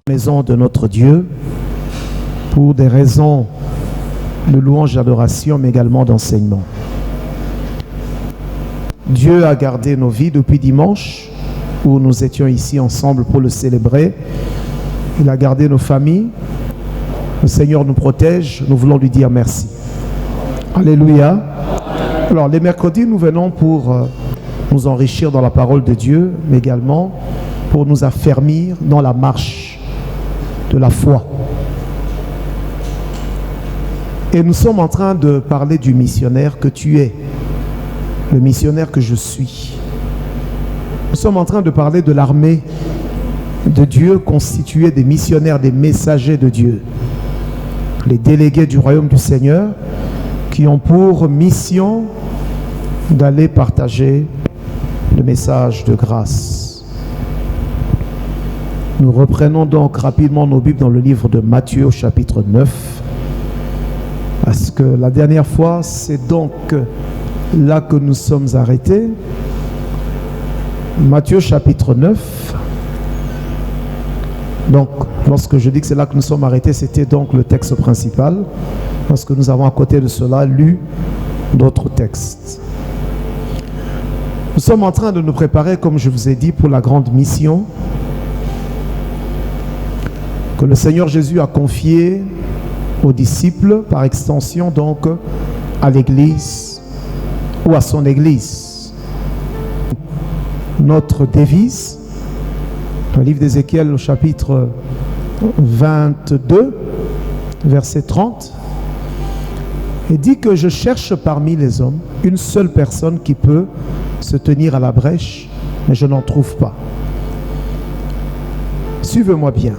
Maison de notre Dieu pour des raisons de louange, d'adoration, mais également d'enseignement. Dieu a gardé nos vies depuis dimanche où nous étions ici ensemble pour le célébrer. Il a gardé nos familles. Le Seigneur nous protège. Nous voulons lui dire merci. Alléluia. Alors les mercredis, nous venons pour nous enrichir dans la parole de Dieu, mais également pour nous affermir dans la marche de la foi. Et nous sommes en train de parler du missionnaire que tu es, le missionnaire que je suis. Nous sommes en train de parler de l'armée de Dieu constituée des missionnaires, des messagers de Dieu, les délégués du royaume du Seigneur qui ont pour mission d'aller partager le message de grâce. Nous reprenons donc rapidement nos Bibles dans le livre de Matthieu au chapitre 9. Parce que la dernière fois, c'est donc là que nous sommes arrêtés. Matthieu chapitre 9. Donc, lorsque je dis que c'est là que nous sommes arrêtés, c'était donc le texte principal. Parce que nous avons à côté de cela lu d'autres textes. Nous sommes en train de nous préparer, comme je vous ai dit, pour la grande mission que le Seigneur Jésus a confiée aux disciples, par extension donc à l'Église ou à son Église. Notre devise, le livre d'Ézéchiel au chapitre 22, verset 30, il dit que je cherche parmi les hommes une seule personne qui peut se tenir à la brèche, mais je n'en trouve pas. Suivez-moi bien.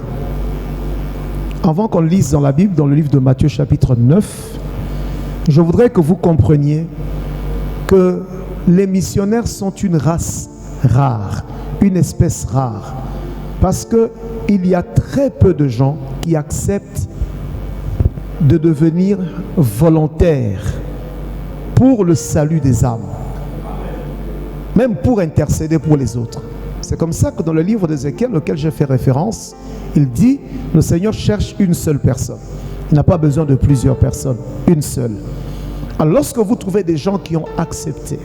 Avant qu'on lise dans la Bible, dans le livre de Matthieu chapitre 9, je voudrais que vous compreniez que les missionnaires sont une race rare, une espèce rare, parce qu'il y a très peu de gens qui acceptent de devenir volontaires pour le salut des âmes, même pour intercéder pour les autres. C'est comme ça que dans le livre d'Ézéchiel, auquel j'ai fait référence, il dit, le Seigneur cherche une seule personne. Il n'a pas besoin de plusieurs personnes, une seule. Alors lorsque vous trouvez des gens qui ont accepté,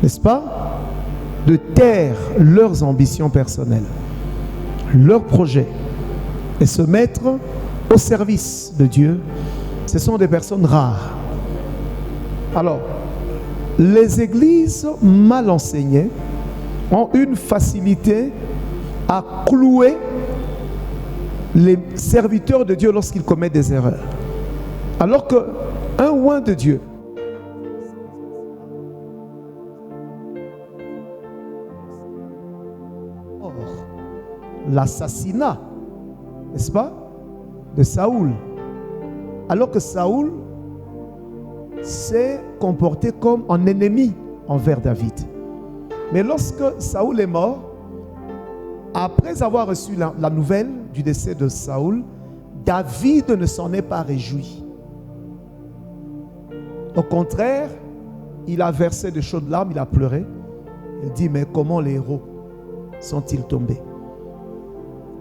n'est-ce pas, de taire leurs ambitions personnelles, leurs projets, et se mettre au service de Dieu, ce sont des personnes rares. Alors, les églises mal enseignées ont une facilité à clouer les serviteurs de Dieu lorsqu'ils commettent des erreurs. Alors qu'un oint de Dieu l'assassinat, n'est-ce pas, de Saoul, alors que Saoul s'est comporté comme un ennemi envers David. Mais lorsque Saoul est mort, après avoir reçu la nouvelle du décès de Saoul, David ne s'en est pas réjoui. Au contraire, il a versé de chaudes larmes, il a pleuré. Il dit, mais comment les héros sont-ils tombés?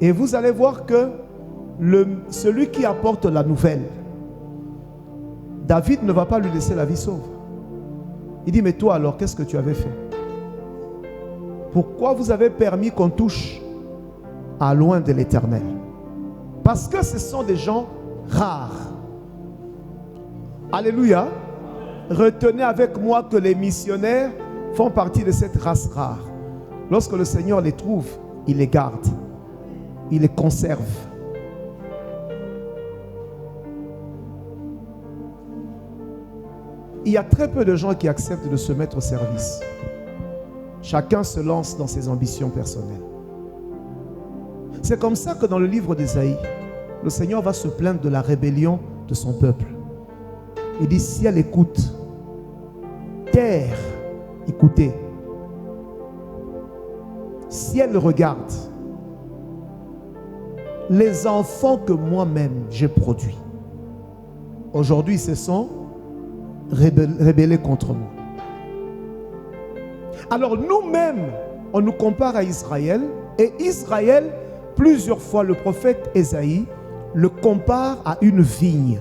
Et vous allez voir que celui qui apporte la nouvelle, David ne va pas lui laisser la vie sauve. Il dit, mais toi alors, qu'est-ce que tu avais fait? Pourquoi vous avez permis qu'on touche à loin de l'Éternel? Parce que ce sont des gens rares. Alléluia. Retenez avec moi que les missionnaires font partie de cette race rare. Lorsque le Seigneur les trouve, il les garde, il les conserve. Il y a très peu de gens qui acceptent de se mettre au service. Chacun se lance dans ses ambitions personnelles. C'est comme ça que dans le livre d'Ésaïe, le Seigneur va se plaindre de la rébellion de son peuple. Il dit, si elle écoute, terre, écoutez. Si elle regarde, les enfants que moi-même j'ai produits, aujourd'hui se sont rebellés contre moi. Alors nous-mêmes, on nous compare à Israël, et Israël plusieurs fois le prophète Ésaïe le compare à une vigne.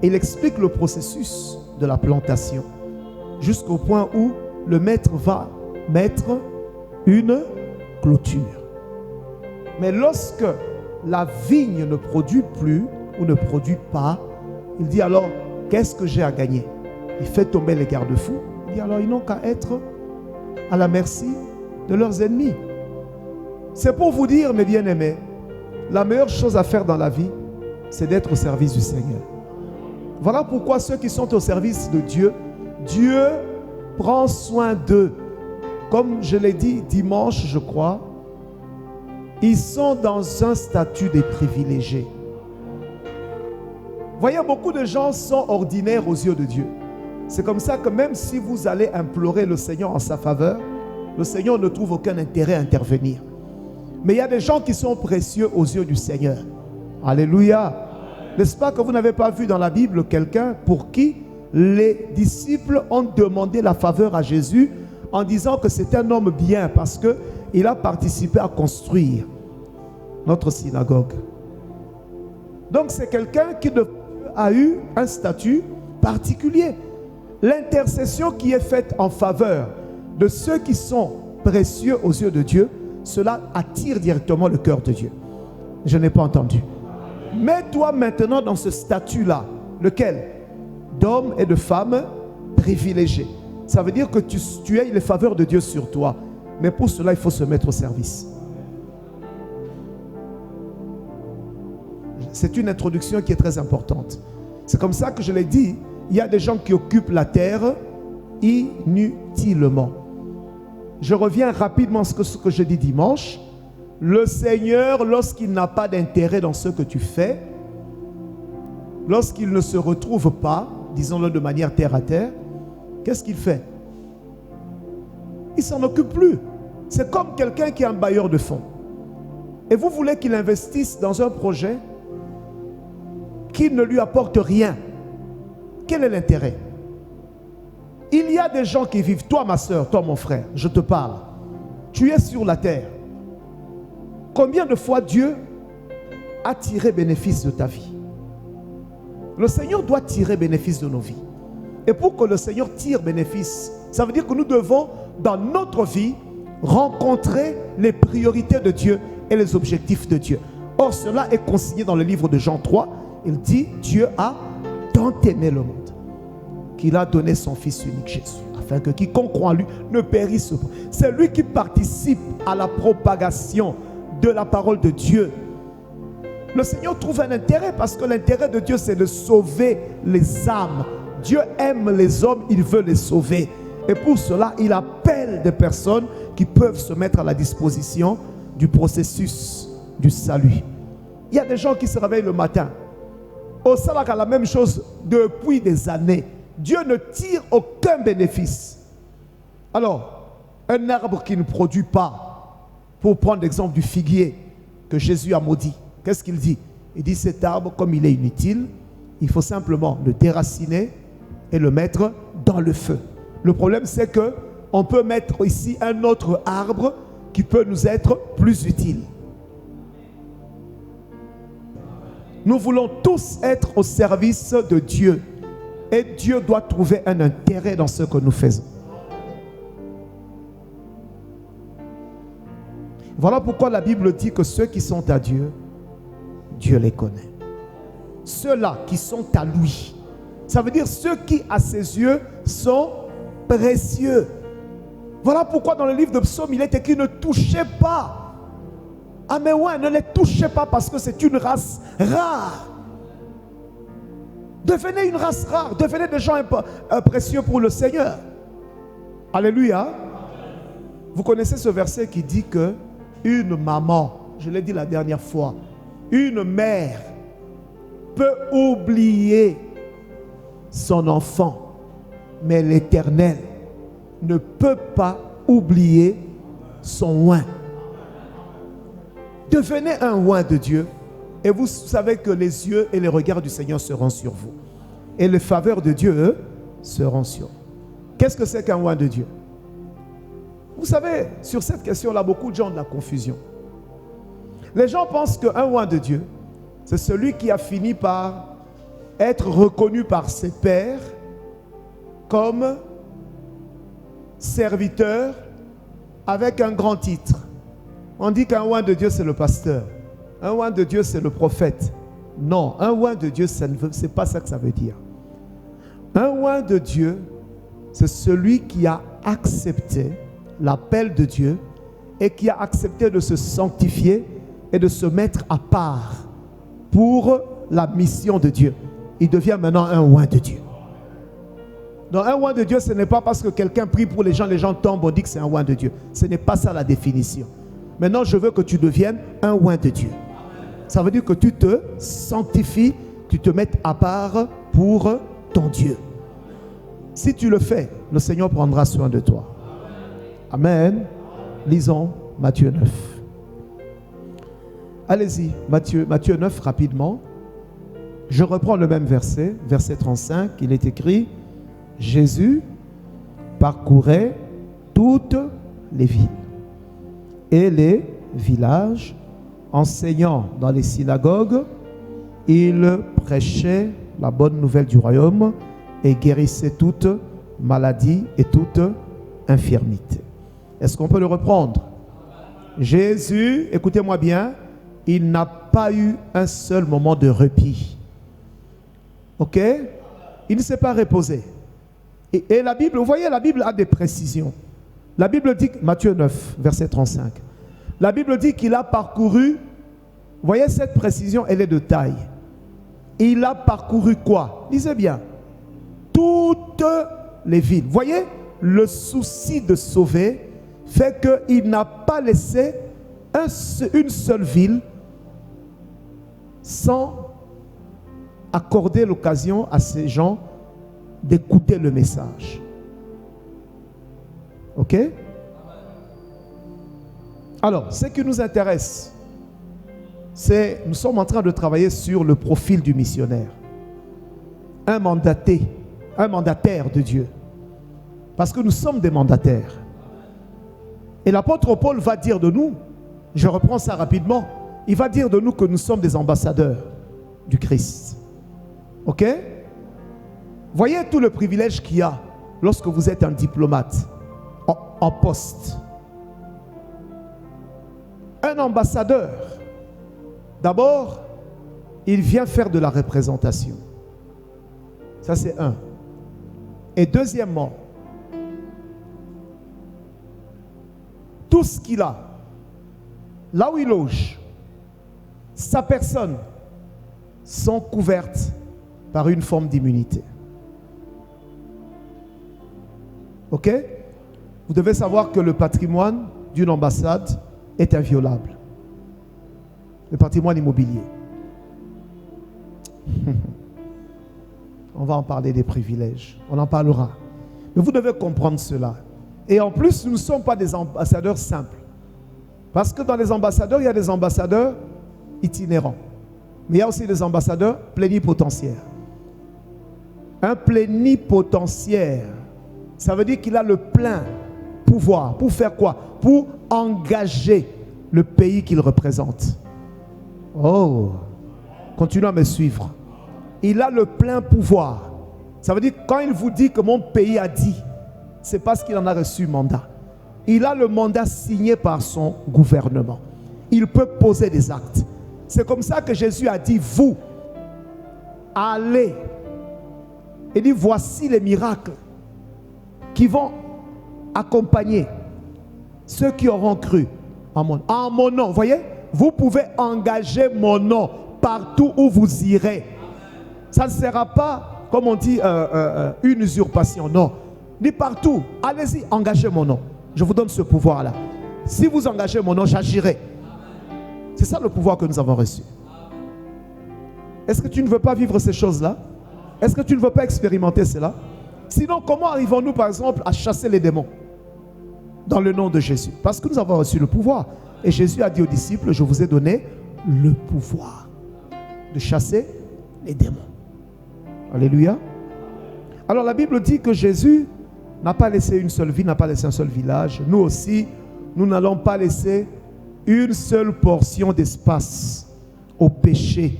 Il explique le processus de la plantation jusqu'au point où le maître va mettre une clôture. Mais lorsque la vigne ne produit plus ou ne produit pas, il dit alors, qu'est-ce que j'ai à gagner? Il fait tomber les garde-fous. Il dit alors, ils n'ont qu'à être à la merci de leurs ennemis. C'est pour vous dire, mes bien-aimés, la meilleure chose à faire dans la vie, c'est d'être au service du Seigneur. Voilà pourquoi ceux qui sont au service de Dieu, Dieu prend soin d'eux. Comme je l'ai dit dimanche, je crois, ils sont dans un statut des privilégiés. Voyez, beaucoup de gens sont ordinaires aux yeux de Dieu. C'est comme ça que même si vous allez implorer le Seigneur en sa faveur, le Seigneur ne trouve aucun intérêt à intervenir. Mais il y a des gens qui sont précieux aux yeux du Seigneur. Alléluia. N'est-ce pas que vous n'avez pas vu dans la Bible quelqu'un pour qui les disciples ont demandé la faveur à Jésus en disant que c'est un homme bien parce qu'il a participé à construire notre synagogue. Donc c'est quelqu'un qui a eu un statut particulier. L'intercession qui est faite en faveur de ceux qui sont précieux aux yeux de Dieu, cela attire directement le cœur de Dieu. Je n'ai pas entendu. Mets-toi maintenant dans ce statut-là, lequel? D'homme et de femme privilégiés. Ça veut dire que tu as les faveurs de Dieu sur toi. Mais pour cela, il faut se mettre au service. C'est une introduction qui est très importante. C'est comme ça que je l'ai dit. Il y a des gens qui occupent la terre inutilement. Je reviens rapidement à ce que je dis dimanche. Le Seigneur, lorsqu'il n'a pas d'intérêt dans ce que tu fais, lorsqu'il ne se retrouve pas, disons-le de manière terre à terre, qu'est-ce qu'il fait? Il ne s'en occupe plus. C'est comme quelqu'un qui est un bailleur de fonds. Et vous voulez qu'il investisse dans un projet qui ne lui apporte rien. Quel est l'intérêt? Il y a des gens qui vivent, toi ma soeur, toi mon frère, je te parle. Tu es sur la terre. Combien de fois Dieu a tiré bénéfice de ta vie? Le Seigneur doit tirer bénéfice de nos vies. Et pour que le Seigneur tire bénéfice, ça veut dire que nous devons, dans notre vie, rencontrer les priorités de Dieu et les objectifs de Dieu. Or, cela est consigné dans le livre de Jean 3. Il dit, Dieu a tant aimé le monde qu'il a donné son Fils unique Jésus, afin que quiconque croit en lui ne périsse pas. C'est lui qui participe à la propagation de la parole de Dieu. Le Seigneur trouve un intérêt parce que l'intérêt de Dieu, c'est de sauver les âmes. Dieu aime les hommes, il veut les sauver. Et pour cela, il appelle des personnes qui peuvent se mettre à la disposition du processus du salut. Il y a des gens qui se réveillent le matin. Au Salak a la même chose depuis des années. Dieu ne tire aucun bénéfice. Alors, un arbre qui ne produit pas, pour prendre l'exemple du figuier que Jésus a maudit, qu'est-ce qu'il dit? Il dit cet arbre, comme il est inutile, il faut simplement le déraciner et le mettre dans le feu. Le problème, c'est qu'on peut mettre ici un autre arbre qui peut nous être plus utile. Nous voulons tous être au service de Dieu. Et Dieu doit trouver un intérêt dans ce que nous faisons. Voilà pourquoi la Bible dit que ceux qui sont à Dieu, Dieu les connaît. Ceux-là qui sont à lui, ça veut dire ceux qui à ses yeux sont précieux. Voilà pourquoi dans le livre de Psaume il est écrit ne touchez pas. Ah mais ouais, ne les touchez pas parce que c'est une race rare. Devenez une race rare, devenez des gens précieux pour le Seigneur. Alléluia. Vous connaissez ce verset qui dit que une maman, je l'ai dit la dernière fois, une mère peut oublier son enfant, mais l'Éternel ne peut pas oublier son oint. Devenez un oint de Dieu et vous savez que les yeux et les regards du Seigneur seront sur vous. Et les faveurs de Dieu, eux, seront sur vous. Qu'est-ce que c'est qu'un oint de Dieu? Vous savez, sur cette question-là, beaucoup de gens ont de la confusion. Les gens pensent qu'un oint de Dieu, c'est celui qui a fini par être reconnu par ses pairs comme serviteur avec un grand titre. On dit qu'un oint de Dieu, c'est le pasteur. Un oint de Dieu, c'est le prophète. Non, un oint de Dieu, ce n'est pas ça que ça veut dire. Un oint de Dieu, c'est celui qui a accepté l'appel de Dieu et qui a accepté de se sanctifier et de se mettre à part pour la mission de Dieu. Il devient maintenant un oint de Dieu. Donc un oint de Dieu, ce n'est pas parce que quelqu'un prie pour les gens tombent, on dit que c'est un oint de Dieu. Ce n'est pas ça la définition. Maintenant, je veux que tu deviennes un oint de Dieu. Ça veut dire que tu te sanctifies, tu te mets à part pour ton Dieu. Si tu le fais, le Seigneur prendra soin de toi. Amen. Lisons Matthieu 9. Allez-y, Matthieu 9 rapidement. Je reprends le même verset, verset 35. Il est écrit: Jésus parcourait toutes les villes et les villages, enseignant dans les synagogues. Il prêchait la bonne nouvelle du royaume et guérissait toute maladie et toute infirmité. Est-ce qu'on peut le reprendre? Jésus, écoutez-moi bien, il n'a pas eu un seul moment de répit. Ok? Il ne s'est pas reposé. Et la Bible, vous voyez, la Bible a des précisions. La Bible dit, Matthieu 9, verset 35, la Bible dit qu'il a parcouru, vous voyez cette précision, elle est de taille. Il a parcouru quoi? Lisez bien. Toutes les villes. Vous voyez, le souci de sauver fait qu'il n'a pas laissé une seule ville sans accorder l'occasion à ces gens d'écouter le message. Ok? Alors, ce qui nous intéresse, c'est, nous sommes en train de travailler sur le profil du missionnaire. Un mandataire de Dieu. Parce que nous sommes des mandataires. Et l'apôtre Paul va dire de nous, je reprends ça rapidement, il va dire de nous que nous sommes des ambassadeurs du Christ. Ok? Voyez tout le privilège qu'il y a lorsque vous êtes un diplomate en poste. Un ambassadeur, d'abord, il vient faire de la représentation. Ça, c'est un. Et deuxièmement, tout ce qu'il a, là où il loge, sa personne, sont couvertes par une forme d'immunité. Ok? Vous devez savoir que le patrimoine d'une ambassade est inviolable. Le patrimoine immobilier. On va en parler des privilèges. On en parlera. Mais vous devez comprendre cela. Et en plus, nous ne sommes pas des ambassadeurs simples. Parce que dans les ambassadeurs, il y a des ambassadeurs itinérants. Mais il y a aussi des ambassadeurs plénipotentiaires. Un plénipotentiaire, ça veut dire qu'il a le plein pouvoir. Pour faire quoi? Pour engager le pays qu'il représente. Oh, continuez à me suivre. Il a le plein pouvoir. Ça veut dire que quand il vous dit que mon pays a dit, c'est parce qu'il en a reçu mandat. Il a le mandat signé par son gouvernement. Il peut poser des actes. C'est comme ça que Jésus a dit, vous, allez. Il dit, voici les miracles qui vont accompagner ceux qui auront cru en mon nom. Vous voyez, vous pouvez engager mon nom partout où vous irez. Ça ne sera pas, comme on dit, une usurpation. Non. Ni partout. Allez-y, engagez mon nom. Je vous donne ce pouvoir-là. Si vous engagez mon nom, j'agirai. C'est ça le pouvoir que nous avons reçu. Est-ce que tu ne veux pas vivre ces choses-là? Est-ce que tu ne veux pas expérimenter cela? Sinon, comment arrivons-nous, par exemple, à chasser les démons? Dans le nom de Jésus. Parce que nous avons reçu le pouvoir. Et Jésus a dit aux disciples, je vous ai donné le pouvoir de chasser les démons. Alléluia. Alors la Bible dit que Jésus n'a pas laissé une seule ville, n'a pas laissé un seul village. Nous aussi, nous n'allons pas laisser une seule portion d'espace au péché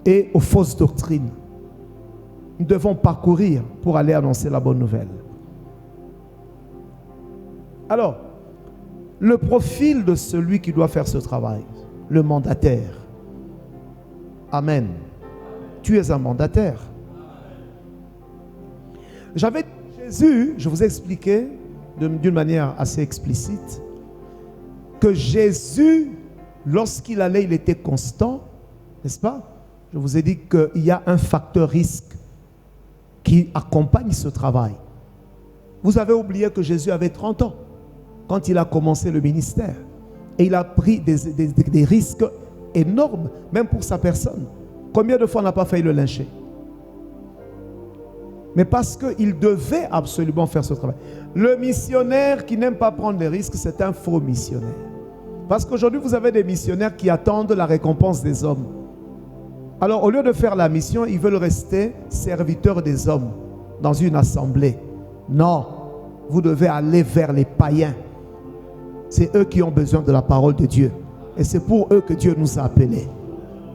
et aux fausses doctrines. Nous devons parcourir pour aller annoncer la bonne nouvelle. Alors, le profil de celui qui doit faire ce travail, le mandataire. Amen. Tu es un mandataire. J'avais Jésus, je vous ai expliqué d'une manière assez explicite que Jésus, lorsqu'il allait, il était constant, n'est-ce pas? Je vous ai dit qu'il y a un facteur risque qui accompagne ce travail. Vous avez oublié que Jésus avait 30 ans quand il a commencé le ministère. Et il a pris des risques énormes, même pour sa personne. Combien de fois on n'a pas failli le lyncher? Mais parce qu'il devait absolument faire ce travail. Le missionnaire qui n'aime pas prendre des risques, c'est un faux missionnaire. Parce qu'aujourd'hui, vous avez des missionnaires qui attendent la récompense des hommes. Alors, au lieu de faire la mission, ils veulent rester serviteurs des hommes dans une assemblée. Non, vous devez aller vers les païens. C'est eux qui ont besoin de la parole de Dieu. Et c'est pour eux que Dieu nous a appelés.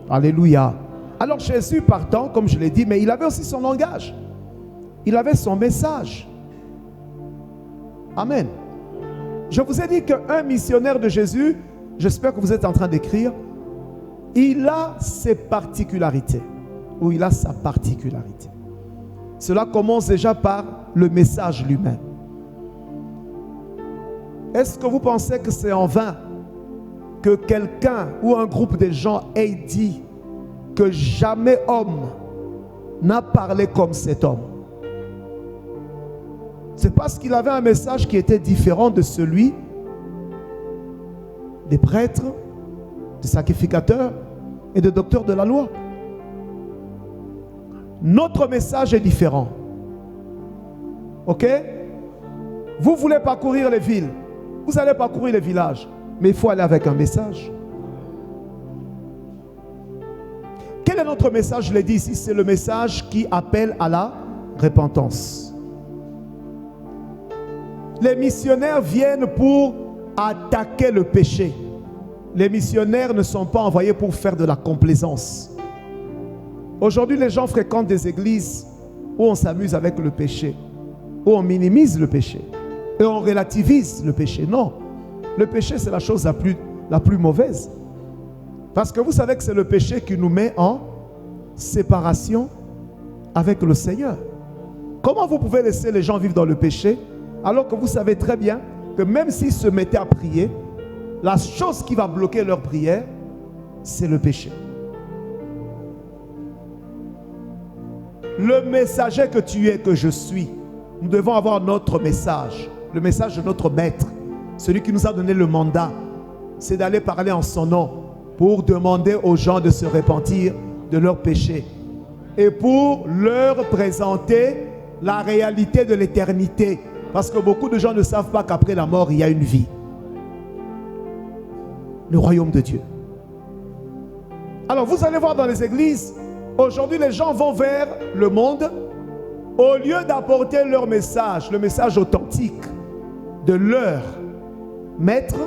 Alléluia. Alors, Jésus partant, comme je l'ai dit, mais il avait aussi son langage. Il avait son message. Amen. Je vous ai dit qu'un missionnaire de Jésus, j'espère que vous êtes en train d'écrire, il a ses particularités, ou il a sa particularité. Cela commence déjà par le message lui-même. Est-ce que vous pensez que c'est en vain que quelqu'un ou un groupe de gens ait dit que jamais homme n'a parlé comme cet homme? C'est parce qu'il avait un message qui était différent de celui des prêtres, des sacrificateurs et des docteurs de la loi. Notre message est différent. Ok? Vous voulez parcourir les villes, vous allez parcourir les villages, mais il faut aller avec un message. Quel est notre message? Je l'ai dit ici, c'est le message qui appelle à la repentance. Les missionnaires viennent pour attaquer le péché. Les missionnaires ne sont pas envoyés pour faire de la complaisance. Aujourd'hui, les gens fréquentent des églises où on s'amuse avec le péché, où on minimise le péché et on relativise le péché. Non, le péché, c'est la chose la plus mauvaise. Parce que vous savez que c'est le péché qui nous met en séparation avec le Seigneur. Comment vous pouvez laisser les gens vivre dans le péché alors que vous savez très bien que même s'ils se mettaient à prier, la chose qui va bloquer leur prière, c'est le péché. Le messager que tu es, que je suis, nous devons avoir notre message, le message de notre maître, celui qui nous a donné le mandat, c'est d'aller parler en son nom pour demander aux gens de se repentir de leurs péchés et pour leur présenter la réalité de l'éternité. Parce que beaucoup de gens ne savent pas qu'après la mort, il y a une vie. Le royaume de Dieu. Alors vous allez voir dans les églises, aujourd'hui les gens vont vers le monde au lieu d'apporter leur message, le message authentique de leur maître.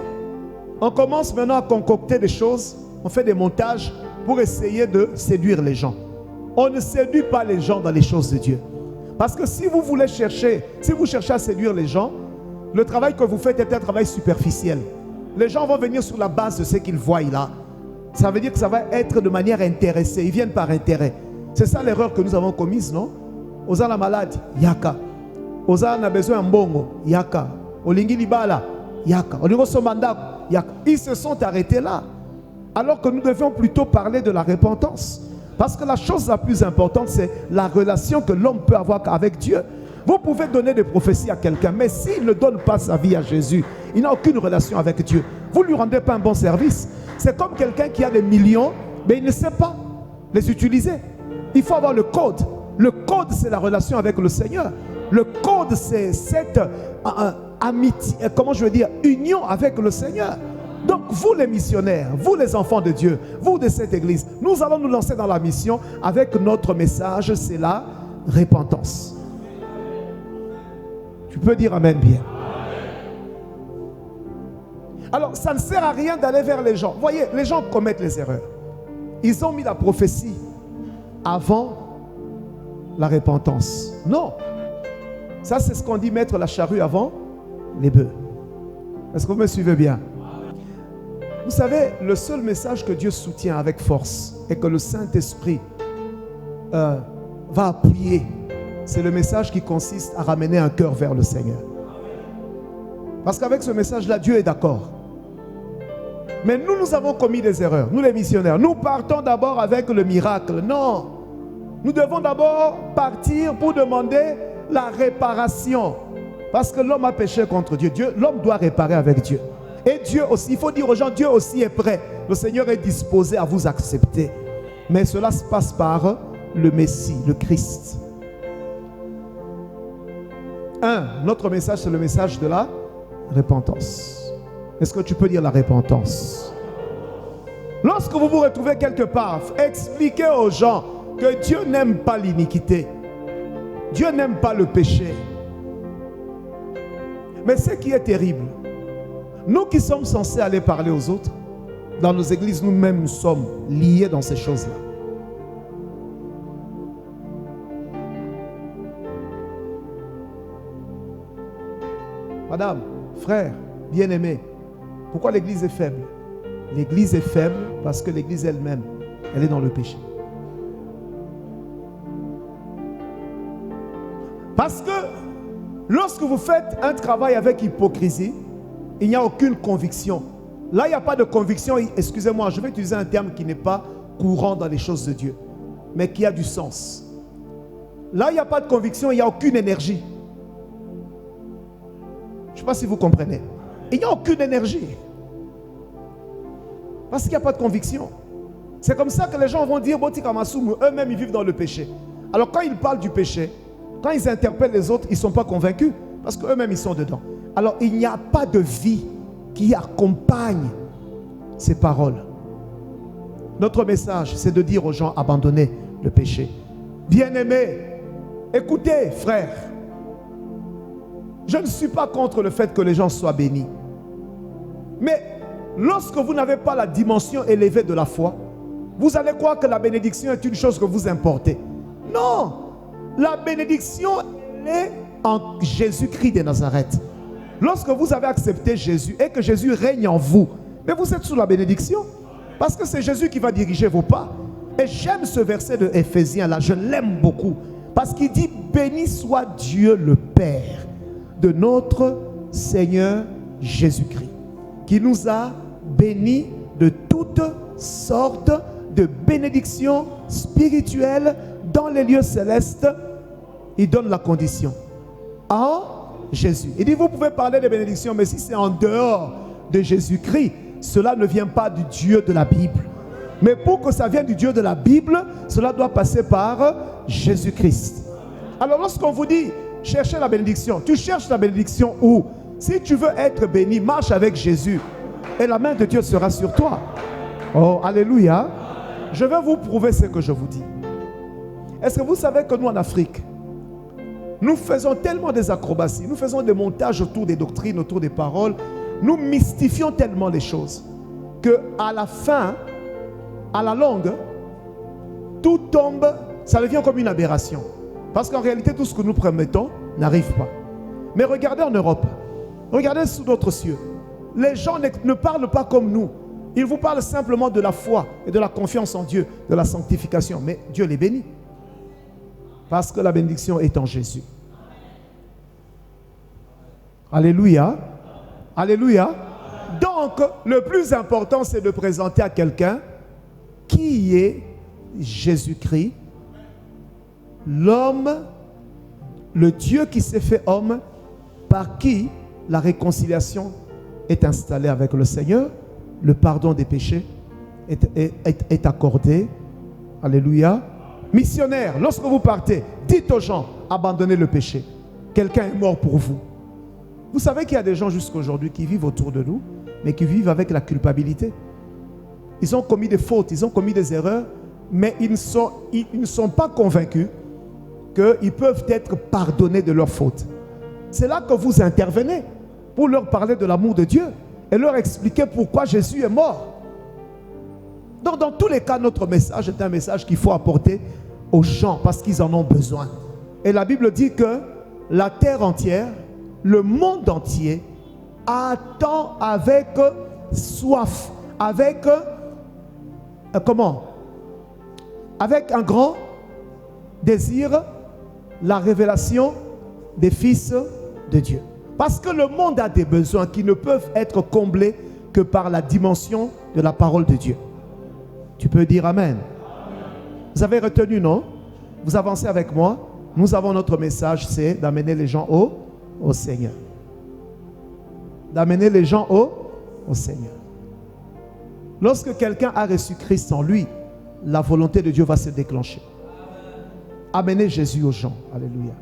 On commence maintenant à concocter des choses, on fait des montages pour essayer de séduire les gens. On ne séduit pas les gens dans les choses de Dieu. Parce que si vous voulez chercher, si vous cherchez à séduire les gens, le travail que vous faites est un travail superficiel. Les gens vont venir sur la base de ce qu'ils voient là. Ça veut dire que ça va être de manière intéressée. Ils viennent par intérêt. C'est ça l'erreur que nous avons commise, non? Oza la malade, yaka. Oza na besoin mbongo, yaka. Olingi libala, yaka. Olingo somanda, yaka. Ils se sont arrêtés là. Alors que nous devions plutôt parler de la repentance. Parce que la chose la plus importante, c'est la relation que l'homme peut avoir avec Dieu. Vous pouvez donner des prophéties à quelqu'un, mais s'il ne donne pas sa vie à Jésus, il n'a aucune relation avec Dieu. Vous ne lui rendez pas un bon service. C'est comme quelqu'un qui a des millions, mais il ne sait pas les utiliser. Il faut avoir le code. Le code, c'est la relation avec le Seigneur. Le code, c'est cette amitié, comment je veux dire, union avec le Seigneur. Donc vous les missionnaires, vous les enfants de Dieu, vous de cette église, nous allons nous lancer dans la mission avec notre message, c'est la repentance. Tu peux dire amen bien. Alors, ça ne sert à rien d'aller vers les gens. Voyez, les gens commettent les erreurs. Ils ont mis la prophétie avant la repentance. Non. Ça, c'est ce qu'on dit, mettre la charrue avant les bœufs. Est-ce que vous me suivez bien? Vous savez, le seul message que Dieu soutient avec force et que le Saint-Esprit va appuyer, c'est le message qui consiste à ramener un cœur vers le Seigneur. Parce qu'avec ce message-là, Dieu est d'accord. Mais nous avons commis des erreurs, nous les missionnaires. Nous partons d'abord avec le miracle. Non. Nous devons d'abord partir pour demander la réparation. Parce que l'homme a péché contre Dieu. L'homme doit réparer avec Dieu. Et Dieu aussi, il faut dire aux gens, Dieu aussi est prêt. Le Seigneur est disposé à vous accepter. Mais cela se passe par le Messie, le Christ. Notre message, c'est le message de la repentance. Est-ce que tu peux dire la repentance? Lorsque vous vous retrouvez quelque part, expliquez aux gens que Dieu n'aime pas l'iniquité. Dieu n'aime pas le péché. Mais ce qui est terrible, nous qui sommes censés aller parler aux autres, dans nos églises, nous-mêmes, nous sommes liés dans ces choses-là. Madame, frère, bien-aimé, pourquoi l'église est faible? L'église est faible parce que l'église elle-même, elle est dans le péché. Parce que lorsque vous faites un travail avec hypocrisie, il n'y a aucune conviction. Là, il n'y a pas de conviction. Excusez-moi, je vais utiliser un terme qui n'est pas courant dans les choses de Dieu, mais qui a du sens. Là, il n'y a pas de conviction, il n'y a aucune énergie. Je ne sais pas si vous comprenez. Il n'y a aucune énergie. Parce qu'il n'y a pas de conviction. C'est comme ça que les gens vont dire, eux-mêmes ils vivent dans le péché. Alors quand ils parlent du péché, quand ils interpellent les autres, ils ne sont pas convaincus. Parce qu'eux-mêmes ils sont dedans. Alors il n'y a pas de vie qui accompagne ces paroles. Notre message, c'est de dire aux gens, abandonnez le péché. Bien-aimés, écoutez frères, je ne suis pas contre le fait que les gens soient bénis. Mais lorsque vous n'avez pas la dimension élevée de la foi, vous allez croire que la bénédiction est une chose que vous importez. Non, la bénédiction est en Jésus-Christ de Nazareth. Lorsque vous avez accepté Jésus et que Jésus règne en vous, mais vous êtes sous la bénédiction. Parce que c'est Jésus qui va diriger vos pas. Et j'aime ce verset de Éphésiens là, je l'aime beaucoup. Parce qu'il dit, béni soit Dieu le Père de notre Seigneur Jésus-Christ, qui nous a bénis de toutes sortes de bénédictions spirituelles dans les lieux célestes. Il donne la condition en Jésus. Il dit, vous pouvez parler de bénédictions, mais si c'est en dehors de Jésus-Christ, cela ne vient pas du Dieu de la Bible. Mais pour que ça vienne du Dieu de la Bible, cela doit passer par Jésus-Christ. Alors lorsqu'on vous dit, cherchez la bénédiction, tu cherches la bénédiction où? Si tu veux être béni, marche avec Jésus et la main de Dieu sera sur toi. Oh, alléluia. Je vais vous prouver ce que je vous dis. Est-ce que vous savez que nous en Afrique, nous faisons tellement des acrobaties, nous faisons des montages autour des doctrines, autour des paroles, nous mystifions tellement les choses qu'à la fin, à la longue, tout tombe, ça devient comme une aberration. Parce qu'en réalité, tout ce que nous promettons n'arrive pas. Mais regardez en Europe, regardez sous notre cieux. Les gens ne parlent pas comme nous. Ils vous parlent simplement de la foi et de la confiance en Dieu, de la sanctification. Mais Dieu les bénit. Parce que la bénédiction est en Jésus. Alléluia. Alléluia. Donc, le plus important, c'est de présenter à quelqu'un qui est Jésus-Christ, l'homme, le Dieu qui s'est fait homme, par qui la réconciliation est installée avec le Seigneur, le pardon des péchés est accordé. Alléluia. Missionnaire, lorsque vous partez, dites aux gens, abandonnez le péché. Quelqu'un est mort pour vous. Vous savez qu'il y a des gens jusqu'à aujourd'hui qui vivent autour de nous, mais qui vivent avec la culpabilité. Ils ont commis des fautes, ils ont commis des erreurs, mais ils ne sont pas convaincus qu'ils peuvent être pardonnés de leurs fautes. C'est là que vous intervenez pour leur parler de l'amour de Dieu. et leur expliquer pourquoi Jésus est mort. Donc dans tous les cas, notre message est un message qu'il faut apporter aux gens parce qu'ils en ont besoin. Et la Bible dit que la terre entière, le monde entier attend avec soif, avec avec un grand désir la révélation des fils de Dieu. Parce que le monde a des besoins qui ne peuvent être comblés que par la dimension de la parole de Dieu. Tu peux dire Amen. Vous avez retenu, non? Vous avancez avec moi. Nous avons notre message, c'est d'amener les gens au Seigneur. D'amener les gens au Seigneur. Lorsque quelqu'un a reçu Christ en lui, la volonté de Dieu va se déclencher. Amener Jésus aux gens. Alléluia.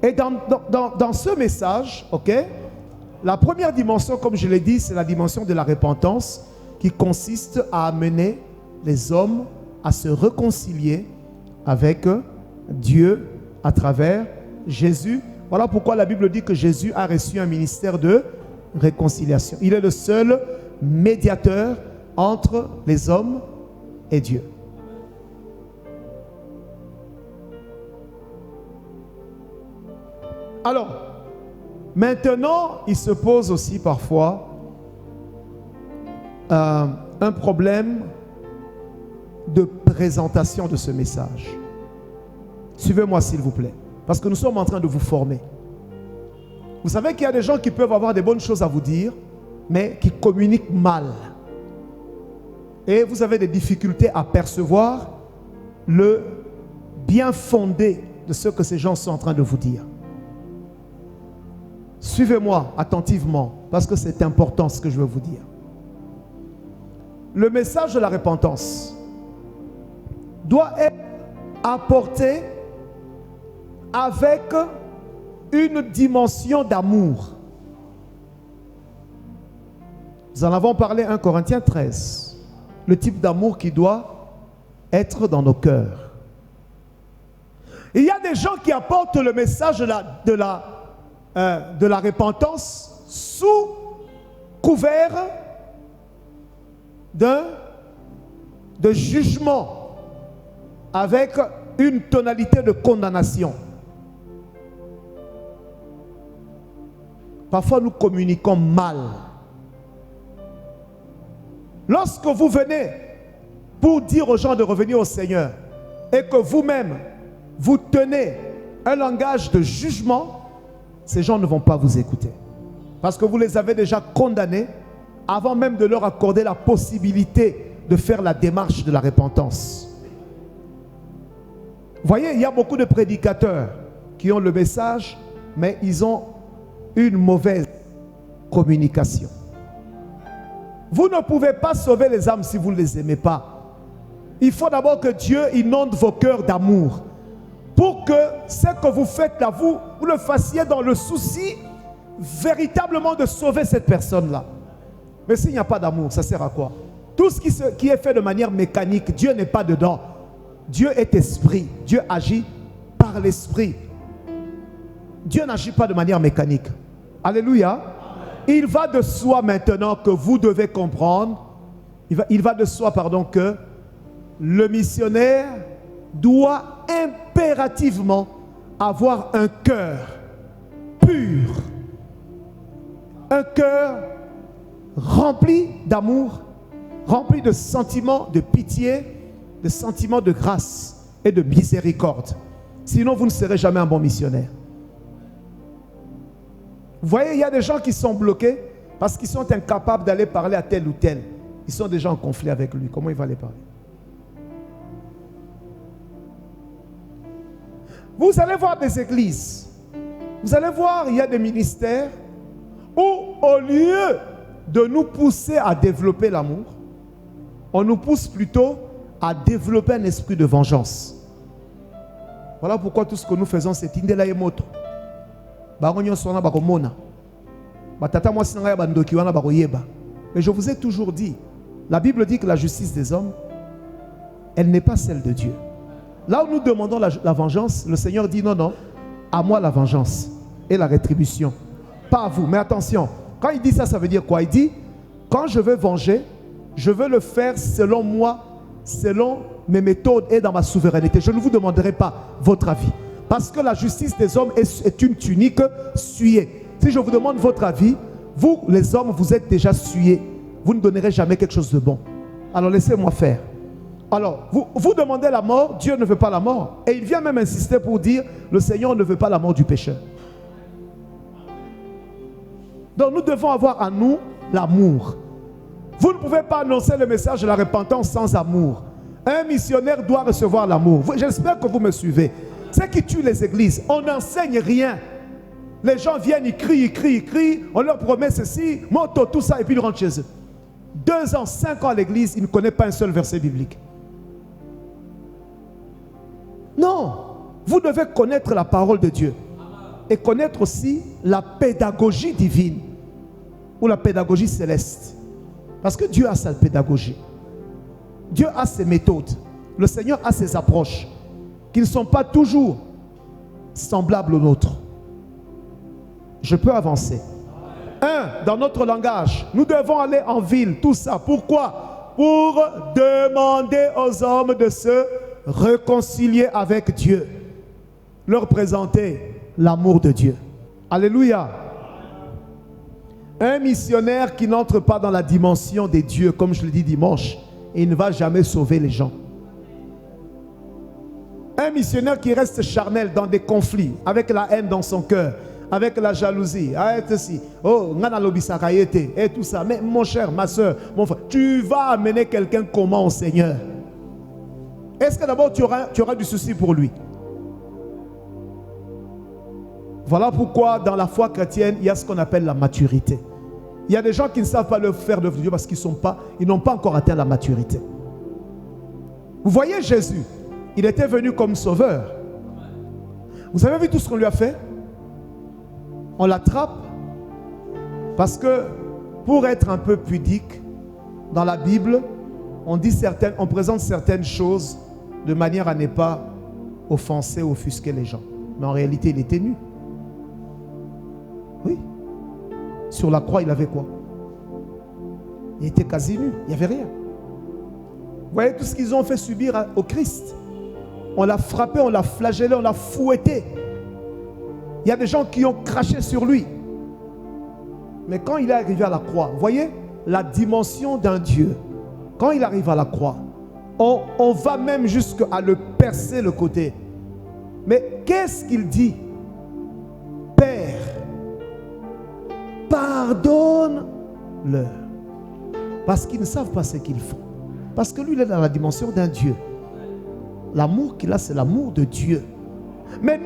Et dans ce message, ok, la première dimension, comme je l'ai dit, c'est la dimension de la repentance qui consiste à amener les hommes à se réconcilier avec Dieu à travers Jésus. Voilà pourquoi la Bible dit que Jésus a reçu un ministère de réconciliation. Il est le seul médiateur entre les hommes et Dieu. Alors, maintenant, il se pose aussi parfois un problème de présentation de ce message. Suivez-moi s'il vous plaît, parce que nous sommes en train de vous former. Vous savez qu'il y a des gens qui peuvent avoir des bonnes choses à vous dire, mais qui communiquent mal. Et vous avez des difficultés à percevoir le bien fondé de ce que ces gens sont en train de vous dire. Suivez-moi attentivement, parce que c'est important ce que je veux vous dire. Le message de la repentance doit être apporté avec une dimension d'amour. Nous en avons parlé 1 Corinthiens 13. Le type d'amour qui doit être dans nos cœurs. Il y a des gens qui apportent le message de la repentance sous couvert de jugement avec une tonalité de condamnation. Parfois nous communiquons mal. Lorsque vous venez pour dire aux gens de revenir au Seigneur et que vous-même vous tenez un langage de jugement, ces gens ne vont pas vous écouter. Parce que vous les avez déjà condamnés avant même de leur accorder la possibilité de faire la démarche de la repentance. Vous voyez, il y a beaucoup de prédicateurs qui ont le message, mais ils ont une mauvaise communication. Vous ne pouvez pas sauver les âmes si vous ne les aimez pas. Il faut d'abord que Dieu inonde vos cœurs d'amour pour que ce que vous faites là, vous le fassiez dans le souci véritablement de sauver cette personne-là. Mais s'il n'y a pas d'amour, ça sert à quoi? Tout ce qui est fait de manière mécanique, Dieu n'est pas dedans. Dieu est esprit. Dieu agit par l'esprit. Dieu n'agit pas de manière mécanique. Alléluia. Il va de soi maintenant que vous devez comprendre, il va de soi, que le missionnaire doit impérativement avoir un cœur pur, un cœur rempli d'amour, rempli de sentiments de pitié, de sentiments de grâce et de miséricorde. Sinon, vous ne serez jamais un bon missionnaire. Vous voyez, il y a des gens qui sont bloqués parce qu'ils sont incapables d'aller parler à tel ou tel. Ils sont déjà en conflit avec lui. Comment il va aller parler? Vous allez voir des églises. Vous allez voir, il y a des ministères où, au lieu de nous pousser à développer l'amour, on nous pousse plutôt à développer un esprit de vengeance. Voilà pourquoi tout ce que nous faisons, c'est Indela et Moto. Mais je vous ai toujours dit, la Bible dit que la justice des hommes, elle n'est pas celle de Dieu. Là où nous demandons la vengeance, le Seigneur dit non, non, à moi la vengeance et la rétribution. Pas à vous. Mais attention, Quand il dit ça, ça veut dire quoi? Il dit, quand je veux venger, je veux le faire selon moi, selon mes méthodes et dans ma souveraineté. Je ne vous demanderai pas votre avis. Parce que la justice des hommes est une tunique souillée. Si je vous demande votre avis, vous, les hommes, vous êtes déjà souillés. Vous ne donnerez jamais quelque chose de bon. Alors laissez-moi faire. Alors, vous demandez la mort, Dieu ne veut pas la mort. Et il vient même insister pour dire, le Seigneur ne veut pas la mort du pécheur. Donc nous devons avoir à nous l'amour. Vous ne pouvez pas annoncer le message de la repentance sans amour. Un missionnaire doit recevoir l'amour. J'espère que vous me suivez. C'est qui tue les églises. On n'enseigne rien. Les gens viennent, ils crient. On leur promet ceci, moto, tout ça, et puis ils rentrent chez eux. 2 ans, 5 ans à l'église, ils ne connaissent pas un seul verset biblique. Non, vous devez connaître la parole de Dieu. Et connaître aussi la pédagogie divine. Ou la pédagogie céleste. Parce que Dieu a sa pédagogie. Dieu a ses méthodes. Le Seigneur a ses approches. Qui ne sont pas toujours semblables aux nôtres. Je peux avancer. Dans notre langage, nous devons aller en ville. Tout ça, pourquoi? Pour demander aux hommes de se réconcilier avec Dieu. Leur présenter l'amour de Dieu. Alléluia. Un missionnaire qui n'entre pas dans la dimension des dieux, comme je le dis dimanche, il ne va jamais sauver les gens. Un missionnaire qui reste charnel dans des conflits, avec la haine dans son cœur, avec la jalousie, et tout ça. Mais mon cher, ma soeur, mon frère, tu vas amener quelqu'un comment au Seigneur? Est-ce que d'abord tu auras du souci pour lui? Voilà pourquoi dans la foi chrétienne, il y a ce qu'on appelle la maturité. Il y a des gens qui ne savent pas le faire de Dieu parce qu'ils n'ont pas encore atteint la maturité. Vous voyez Jésus, il était venu comme sauveur. Vous avez vu tout ce qu'on lui a fait? On l'attrape parce que pour être un peu pudique, dans la Bible, on présente certaines choses de manière à ne pas offenser, offusquer les gens. Mais en réalité, il était nu. Oui. Sur la croix, il avait quoi? Il était quasi nu. Il n'y avait rien. Vous voyez tout ce qu'ils ont fait subir au Christ. On l'a frappé, on l'a flagellé, on l'a fouetté. Il y a des gens qui ont craché sur lui. Mais quand il est arrivé à la croix, vous voyez la dimension d'un Dieu. Quand il arrive à la croix, on va même jusqu'à le percer le côté. Mais qu'est-ce qu'il dit? Père, pardonne-leur. Parce qu'ils ne savent pas ce qu'ils font. Parce que lui, il est dans la dimension d'un Dieu. L'amour qu'il a, c'est l'amour de Dieu. Mais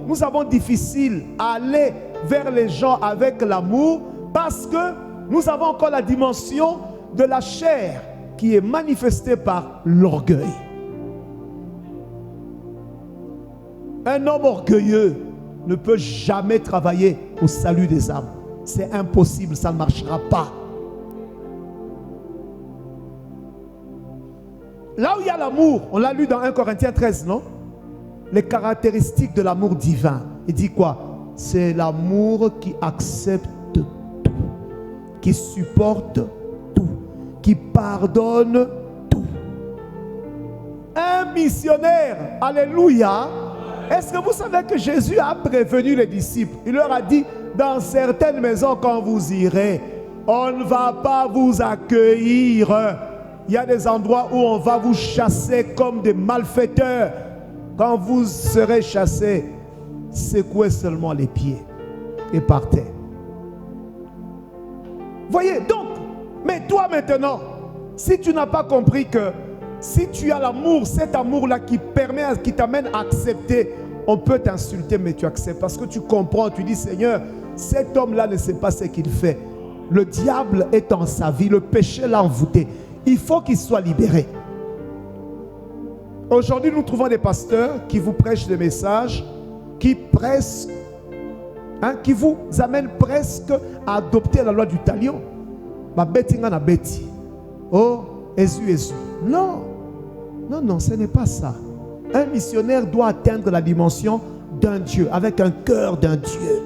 nous avons difficile à aller vers les gens avec l'amour parce que nous avons encore la dimension de la chair qui est manifestée par l'orgueil. Un homme orgueilleux ne peut jamais travailler au salut des âmes. C'est impossible, ça ne marchera pas. Là où il y a l'amour, on l'a lu dans 1 Corinthiens 13, non? Les caractéristiques de l'amour divin. Il dit quoi? C'est l'amour qui accepte tout, qui supporte tout, qui pardonne tout. Un missionnaire, alléluia. Est-ce que vous savez que Jésus a prévenu les disciples? Il leur a dit, dans certaines maisons quand vous irez, on ne va pas vous accueillir. Il y a des endroits où on va vous chasser comme des malfaiteurs. Quand vous serez chassés, secouez seulement les pieds et partez. Voyez, donc, mais toi maintenant, si tu n'as pas compris que si tu as l'amour, cet amour-là qui t'amène à accepter, on peut t'insulter, mais tu acceptes parce que tu comprends, tu dis, Seigneur, cet homme-là ne sait pas ce qu'il fait. Le diable est en sa vie, le péché l'a envoûté. Il faut qu'il soit libéré. Aujourd'hui, nous trouvons des pasteurs qui vous prêchent des messages qui vous amènent presque à adopter la loi du talion. Oh, Jésus. Non, ce n'est pas ça. Un missionnaire doit atteindre la dimension d'un Dieu, avec un cœur d'un Dieu.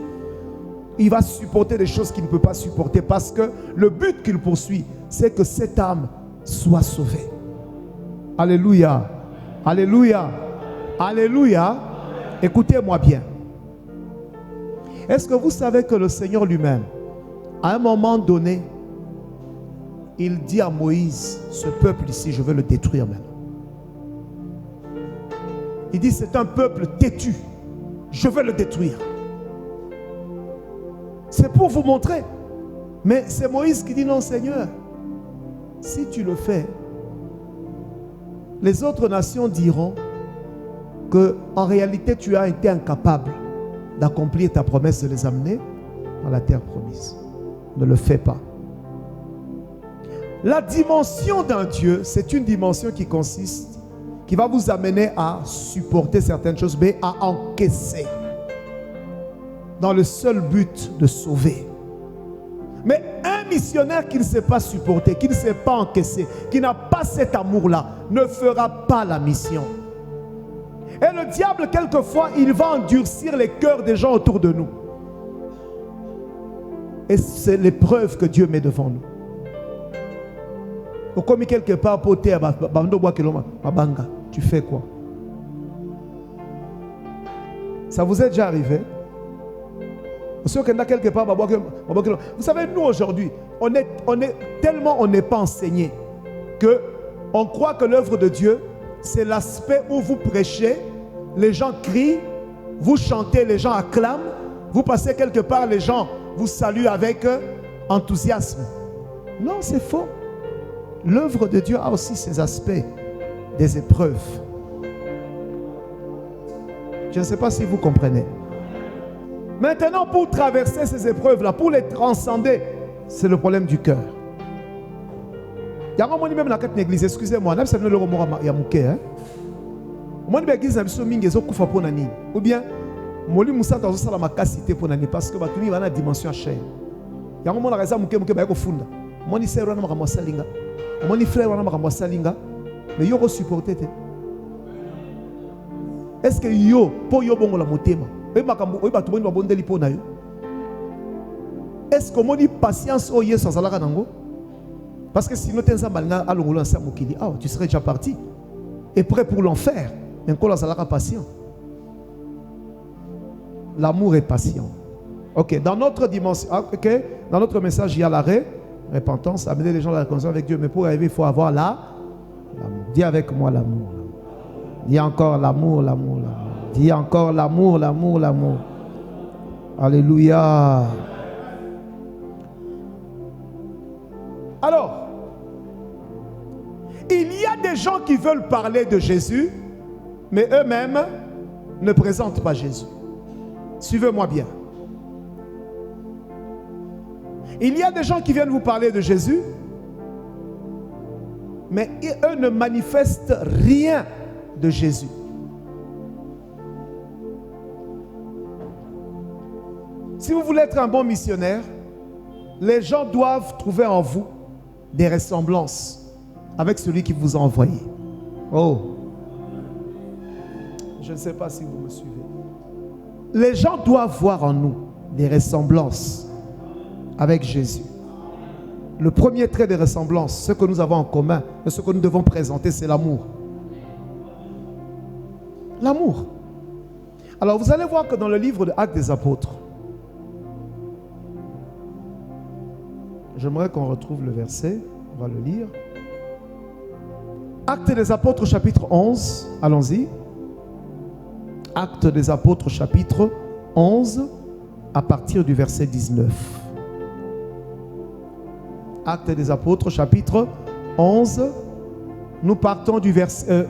Il va supporter des choses qu'il ne peut pas supporter parce que le but qu'il poursuit, c'est que cette âme soit sauvée. Alléluia. Alléluia. Alléluia. Écoutez-moi bien. Est-ce que vous savez que le Seigneur lui-même, à un moment donné, il dit à Moïse, ce peuple ici, je veux le détruire maintenant. Il dit, c'est un peuple têtu. Je veux le détruire. C'est pour vous montrer. Mais c'est Moïse qui dit, non Seigneur, si tu le fais, les autres nations diront que en réalité tu as été incapable d'accomplir ta promesse de les amener dans la terre promise. Ne le fais pas. La dimension d'un Dieu, c'est une dimension qui consiste, qui va vous amener à supporter certaines choses, mais à encaisser, dans le seul but de sauver. Mais un missionnaire qui ne sait pas supporter, qui ne sait pas encaisser, qui n'a pas cet amour-là, ne fera pas la mission. Et le diable, quelquefois, il va endurcir les cœurs des gens autour de nous. Et c'est l'épreuve que Dieu met devant nous. Au commis quelque part, tu fais quoi? Ça vous est déjà arrivé? Vous savez, nous aujourd'hui, on est tellement on n'est pas enseigné que on croit que l'œuvre de Dieu, c'est l'aspect où vous prêchez, les gens crient, vous chantez, les gens acclament, vous passez quelque part, les gens vous saluent avec enthousiasme. Non, c'est faux. L'œuvre de Dieu a aussi ses aspects, des épreuves. Je ne sais pas si vous comprenez. Maintenant, pour traverser ces épreuves-là, pour les transcender, c'est le problème du cœur. Il y a un moment même dans la église, excusez-moi, il y a un ou bien, Moli Moussa dans la macacité pour n'ani parce que batuni va na dimension à chaîne. Il y a un moment la raison muke ba ko funda. Moni sœur wana makamwa salinga. Moni frère wana makamwa salinga. Mais yo ko supporter te. Est-ce que yo po yo bongo la motema? E makambo o batu boni ba bondeli po na yo. Est-ce que moni patience o yeso azalaka nango? Parce que sinon tenza balinga alongolo na samukili. Ah, tu serais déjà parti et prêt pour l'enfer. Mais quand azalaka patient. L'amour est patient. Ok, dans notre dimension, ok, dans notre message, il y a l'arrêt, repentance, amener les gens à la réconciliation avec Dieu. Mais pour arriver, il faut avoir l'amour. Dis avec moi l'amour. Dis encore l'amour, l'amour, l'amour. Dis encore l'amour, l'amour, l'amour. Alléluia. Alors, il y a des gens qui veulent parler de Jésus, mais eux-mêmes ne présentent pas Jésus. Suivez-moi bien. Il y a des gens qui viennent vous parler de Jésus, mais eux ne manifestent rien de Jésus. Si vous voulez être un bon missionnaire, les gens doivent trouver en vous des ressemblances avec celui qui vous a envoyé. Oh, je ne sais pas si vous me suivez. Les gens doivent voir en nous des ressemblances avec Jésus. Le premier trait de ressemblance, ce que nous avons en commun, et ce que nous devons présenter, c'est l'amour. L'amour. Alors vous allez voir que dans le livre de Actes des Apôtres, j'aimerais qu'on retrouve le verset, on va le lire. Actes des Apôtres chapitre 11, allons-y. Actes des Apôtres chapitre 11 à partir du verset 19. Actes des Apôtres chapitre 11, nous partons du verset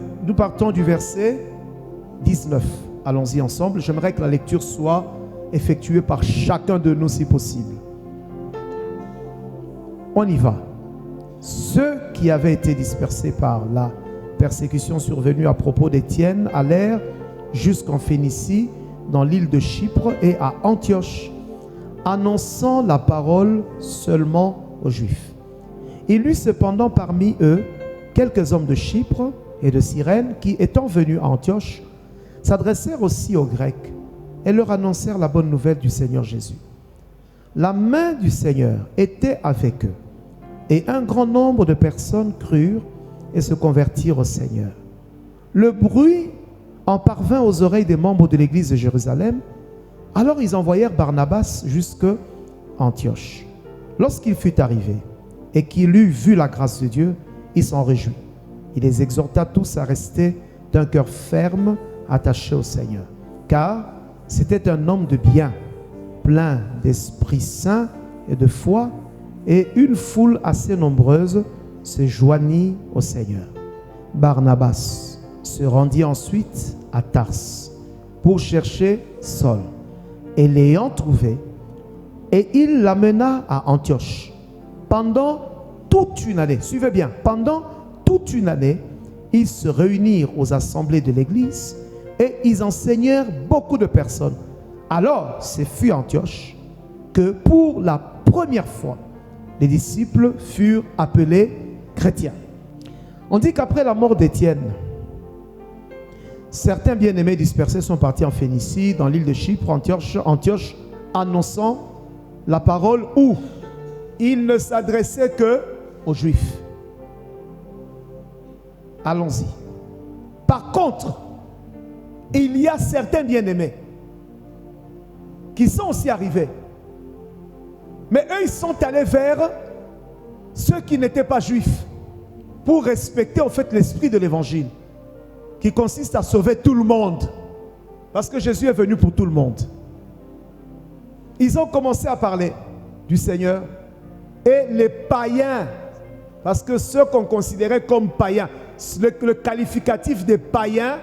19. Allons-y ensemble. J'aimerais que la lecture soit effectuée par chacun de nous si possible. On y va. Ceux qui avaient été dispersés par la persécution survenue à propos d'Étienne allèrent jusqu'en Phénicie, dans l'île de Chypre et à Antioche, annonçant la parole seulement aux Juifs. Il y eut cependant parmi eux quelques hommes de Chypre et de Cyrène qui, étant venus à Antioche, s'adressèrent aussi aux Grecs et leur annoncèrent la bonne nouvelle du Seigneur Jésus. La main du Seigneur était avec eux, et un grand nombre de personnes crurent et se convertirent au Seigneur. Le bruit en parvint aux oreilles des membres de l'église de Jérusalem. Alors ils envoyèrent Barnabas jusqu'à Antioche. Lorsqu'il fut arrivé et qu'il eut vu la grâce de Dieu, il s'en réjouit. Il les exhorta tous à rester d'un cœur ferme, attaché au Seigneur. Car c'était un homme de bien, plein d'Esprit Saint et de foi, et une foule assez nombreuse se joignit au Seigneur. Barnabas se rendit ensuite à Tars pour chercher Saul, et l'ayant trouvé, et il l'amena à Antioche. Pendant toute une année, suivez bien, pendant toute une année, ils se réunirent aux assemblées de l'église et ils enseignèrent beaucoup de personnes. Alors, ce fut à Antioche que pour la première fois, les disciples furent appelés chrétiens. On dit qu'après la mort d'Étienne, certains bien-aimés dispersés sont partis en Phénicie, dans l'île de Chypre, Antioche, annonçant la parole où il ne s'adressait que aux Juifs. Allons-y. Par contre, il y a certains bien-aimés qui sont aussi arrivés. Mais eux, ils sont allés vers ceux qui n'étaient pas juifs pour respecter en fait l'esprit de l'évangile qui consiste à sauver tout le monde. Parce que Jésus est venu pour tout le monde. Ils ont commencé à parler du Seigneur et les païens, parce que ceux qu'on considérait comme païens, le qualificatif des païens,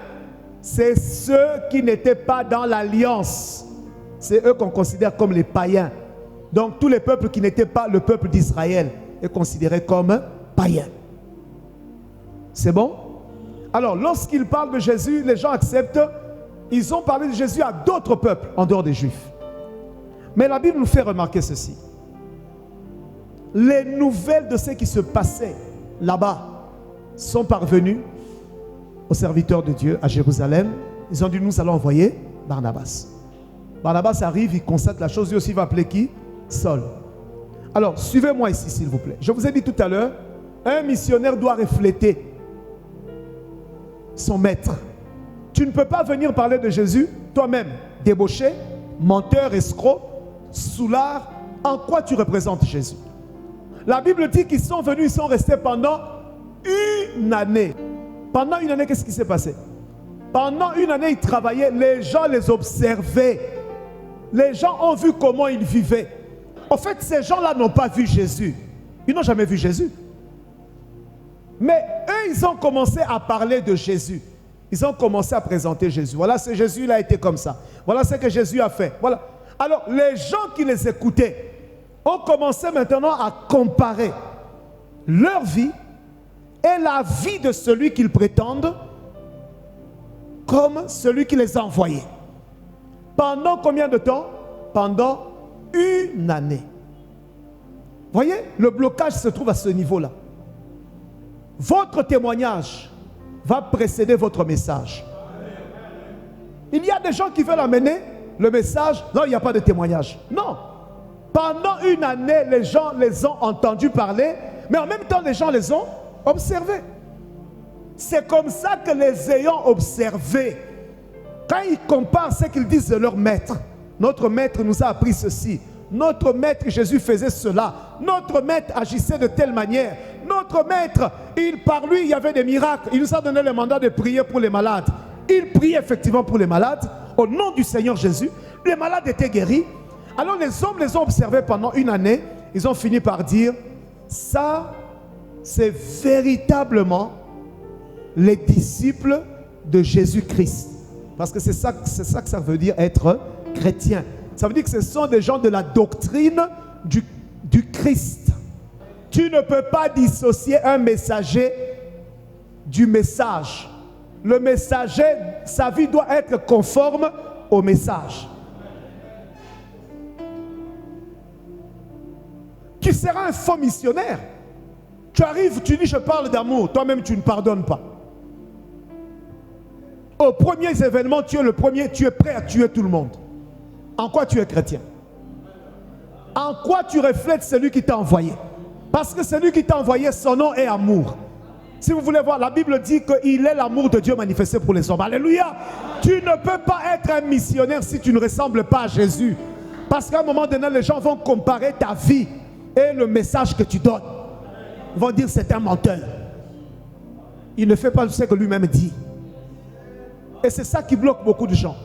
c'est ceux qui n'étaient pas dans l'alliance. C'est eux qu'on considère comme les païens. Donc tous les peuples qui n'étaient pas le peuple d'Israël est considéré comme païens. C'est bon? Alors lorsqu'ils parlent de Jésus, les gens acceptent. Ils ont parlé de Jésus à d'autres peuples en dehors des Juifs. Mais la Bible nous fait remarquer ceci. Les nouvelles de ce qui se passait là-bas sont parvenues aux serviteurs de Dieu à Jérusalem. Ils ont dit, nous allons envoyer Barnabas. Barnabas arrive, il constate la chose, lui aussi va appeler qui? Saul. Alors, suivez-moi ici, s'il vous plaît. Je vous ai dit tout à l'heure, un missionnaire doit refléter son maître. Tu ne peux pas venir parler de Jésus toi-même, débauché, menteur, escroc, soulard. En quoi tu représentes Jésus? La Bible dit qu'ils sont venus, ils sont restés pendant une année. Pendant une année, qu'est-ce qui s'est passé? Pendant une année, ils travaillaient, les gens les observaient. Les gens ont vu comment ils vivaient. En fait, ces gens-là n'ont pas vu Jésus. Ils n'ont jamais vu Jésus. Mais eux, ils ont commencé à parler de Jésus. Ils ont commencé à présenter Jésus. Voilà, c'est Jésus, il a été comme ça. Voilà ce que Jésus a fait. Voilà. Alors, les gens qui les écoutaient ont commencé maintenant à comparer leur vie et la vie de celui qu'ils prétendent comme celui qui les a envoyés. Pendant combien de temps? Pendant une année. Voyez, le blocage se trouve à ce niveau-là. Votre témoignage va précéder votre message. Il y a des gens qui veulent amener le message. Non, il n'y a pas de témoignage. Non. Pendant une année, les gens les ont entendus parler, mais en même temps, les gens les ont observés. C'est comme ça que les ayant observés, quand ils comparent ce qu'ils disent de leur maître, notre maître nous a appris ceci, notre maître Jésus faisait cela, notre maître agissait de telle manière, notre maître, par lui, il y avait des miracles, il nous a donné le mandat de prier pour les malades. Il priait effectivement pour les malades, au nom du Seigneur Jésus, les malades étaient guéris. Alors les hommes les ont observés pendant une année, ils ont fini par dire, ça, c'est véritablement les disciples de Jésus-Christ. Parce que c'est ça que ça veut dire être chrétien. Ça veut dire que ce sont des gens de la doctrine du Christ. Tu ne peux pas dissocier un messager du message. Le messager, sa vie doit être conforme au message. Tu seras un faux missionnaire. Tu arrives, tu dis je parle d'amour, toi-même tu ne pardonnes pas. Aux premiers événements, tu es le premier, tu es prêt à tuer tout le monde. En quoi tu es chrétien? En quoi tu reflètes celui qui t'a envoyé? Parce que celui qui t'a envoyé, son nom est amour. Si vous voulez voir, la Bible dit qu'il est l'amour de Dieu manifesté pour les hommes. Alléluia. Tu ne peux pas être un missionnaire si tu ne ressembles pas à Jésus. Parce qu'à un moment donné, les gens vont comparer ta vie et le message que tu donnes. Ils vont dire c'est un menteur. Il ne fait pas ce que lui-même dit. Et c'est ça qui bloque beaucoup de gens.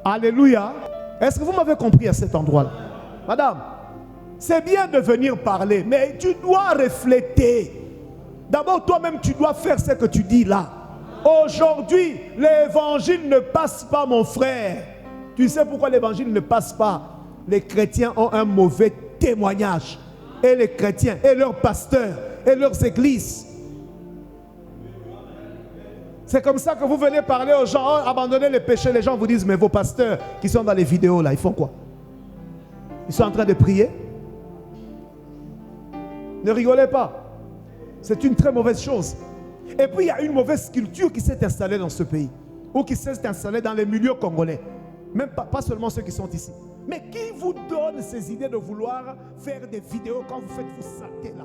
Alléluia. Est-ce que vous m'avez compris à cet endroit-là? Madame, c'est bien de venir parler, mais tu dois refléter. D'abord, toi-même, tu dois faire ce que tu dis là. Aujourd'hui, l'évangile ne passe pas, mon frère. Tu sais pourquoi l'évangile ne passe pas? Les chrétiens ont un mauvais témoignage. Et les chrétiens, et leurs pasteurs, et leurs églises. C'est comme ça que vous venez parler aux gens, oh, abandonnez les péchés. Les gens vous disent, mais vos pasteurs qui sont dans les vidéos là, ils font quoi? Ils sont en train de prier? Ne rigolez pas. C'est une très mauvaise chose. Et puis il y a une mauvaise culture qui s'est installée dans ce pays. Ou qui s'est installée dans les milieux congolais. Même pas seulement ceux qui sont ici. Mais qui vous donne ces idées de vouloir faire des vidéos quand vous faites vos saletés là?